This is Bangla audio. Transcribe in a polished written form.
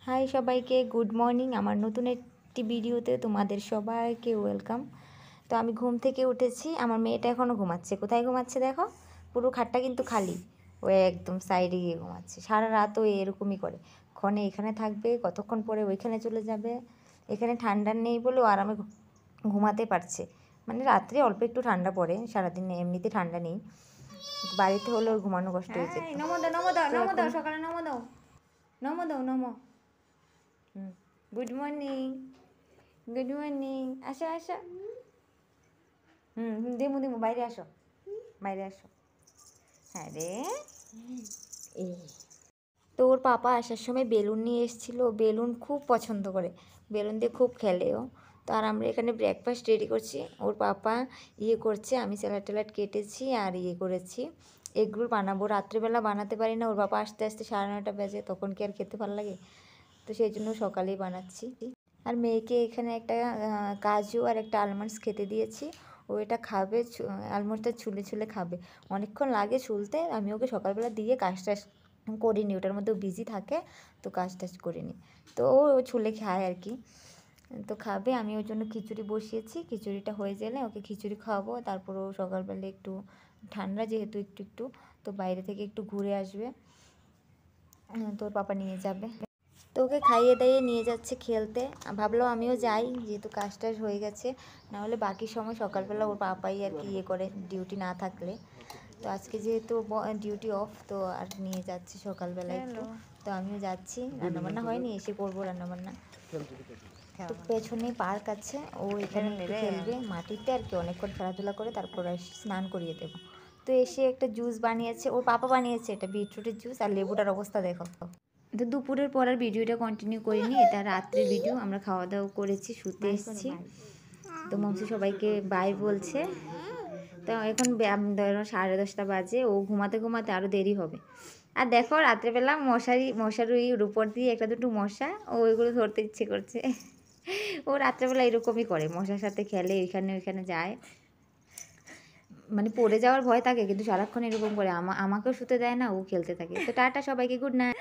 হাই সবাইকে, গুড মর্নিং। আমার নতুন একটি ভিডিওতে তোমাদের সবাইকে ওয়েলকাম। তো আমি ঘুম থেকে উঠেছি, আমার মেয়েটা এখনও ঘুমাচ্ছে। কোথায় ঘুমাচ্ছে দেখো, পুরো খাটটা কিন্তু খালি, ও একদম সাইডে গিয়ে ঘুমাচ্ছে। সারা রাত ও এরকমই করে, ক্ষণে এখানে থাকবে, কতক্ষণ পরে ওইখানে চলে যাবে। এখানে ঠান্ডা নেই বলে ও আরামে ঘুমাতে পারছে, মানে রাত্রে অল্প একটু ঠান্ডা পড়ে, সারাদিন এমনিতে ঠান্ডা নেই। বাড়িতে হলে ওর ঘুমানো কষ্ট হয়েছে। নমো দাও, নমো দাও, নমো দাও, সকালে নমো দাও, নমো দাও, নমো। Good morning, good morning. আসো আসো, দিমু দিমু, বাইরে আসো, বাইরে আসো। হ্যাঁ রে, এই তো ওর পাপা আসার সময় বেলুন নিয়ে এসেছিলো। বেলুন খুব পছন্দ করে, বেলুন দিয়ে খুব খেলে ও। তো আর আমরা এখানে ব্রেকফাস্ট রেডি করছি। ওর পাপা করছে, আমি স্যালাড ট্যালাড কেটেছি আর করেছি। এগরোল বানাবো, রাত্রেবেলা বানাতে পারি না, ওর বাবা আস্তে আস্তে 9:30 বাজে, তখন কি আর খেতে ভালো লাগে? তো সেই জন্য সকালেই বানাচ্ছি। আর মেয়েকে এখানে একটা কাজু আর একটা আলমন্ডস খেতে দিয়েছি। ও এটা খাবে, আলমন্ডসটা ছুলে ছুলে খাবে। অনেকক্ষণ লাগে ছুলতে, আমি ওকে সকালবেলা দিয়ে কাজ টাজ করিনি, ওটার মধ্যে বিজি থাকে, তো কাজ টাজ করিনি। তো ও ছুলে খায় আর কি, তো খাবে। আমি ওর জন্য খিচুড়ি বসিয়েছি, খিচুড়িটা হয়ে গেলে ওকে খিচুড়ি খাওয়াবো। তারপর ও সকালবেলা একটু ঠান্ডা যেহেতু একটু একটু, তো বাইরে থেকে একটু ঘুরে আসবে, তোর পাপা নিয়ে যাবে। তো ওকে খাইয়ে দাইয়ে নিয়ে যাচ্ছে খেলতে। ভাবলাম আমিও যাই, যেহেতু কাজ টাজ হয়ে গেছে। নাহলে বাকি সময় সকালবেলা ওর পাপাই আর কি করে, ডিউটি না থাকলে। তো আজকে যেহেতু ডিউটি অফ, তো আর নিয়ে যাচ্ছি সকালবেলা একটু। তো আমিও যাচ্ছি, রান্নাবান্না হয়নি, এসে করবো রান্নাবান্না। তো পেছনেই পার্ক আছে, ও এখানে একটু খেলবে মাটিতে আর কি, অনেকক্ষণ খেলাধুলা করে তারপর স্নান করিয়ে দেবো। তো এসে একটা জুস বানিয়েছে, ওর পাপা বানিয়েছে, এটা বিটরুটের জুস। আর লেবুটার অবস্থা দেখো। তো দুপুরের পর আর ভিডিওটা কন্টিনিউ করিনি, এটা রাত্রের ভিডিও। আমরা খাওয়া দাওয়া করেছি, শুতে এসেছি। তো মমসি সবাইকে বাই বলছে। তো এখন 10:30 বাজে, ও ঘুমাতে ঘুমাতে আরও দেরি হবে। আর দেখো রাত্রেবেলা মশারির উপর দিয়ে একটা দুটো মশা, ও ওইগুলো ধরতে ইচ্ছে করছে। ও রাত্রেবেলা এরকমই করে, মশার সাথে খেলে, ওইখানে ওইখানে যায়, মানে পড়ে যাওয়ার ভয় থাকে, কিন্তু সারাক্ষণ এরকম করে। আমাকেও শুতে দেয় না, ও খেলতে থাকে। তো টাটা সবাইকে, গুড নাইট।